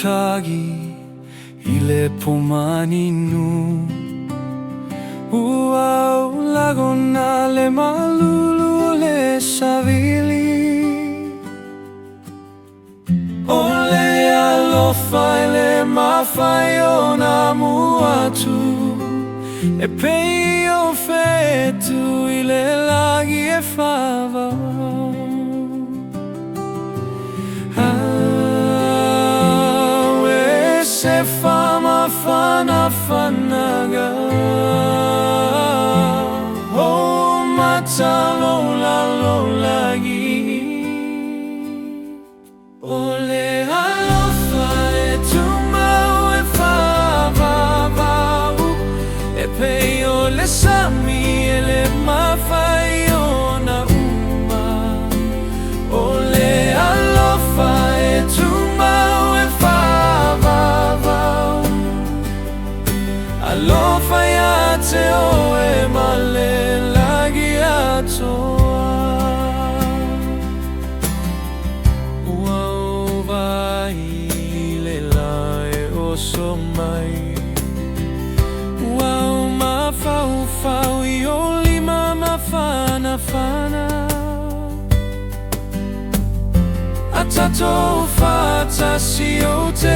tagi I le pomaninu Ua lagona le malulu le savili O le alofa le mawhai o na muatu E pei o fetu I le lagi e fa'avavau Se fama fana fanaga O mata lola lagi O le alofa e tumau e fa'avavau E pei o le sami e le mawhai o na uma O le alofa e tumau e Alofa ya te oe male lagi atoa Ua o vai le lae o so mai Ua o mawhauwhau I o lima mawhanawhana A tatou whatasi o te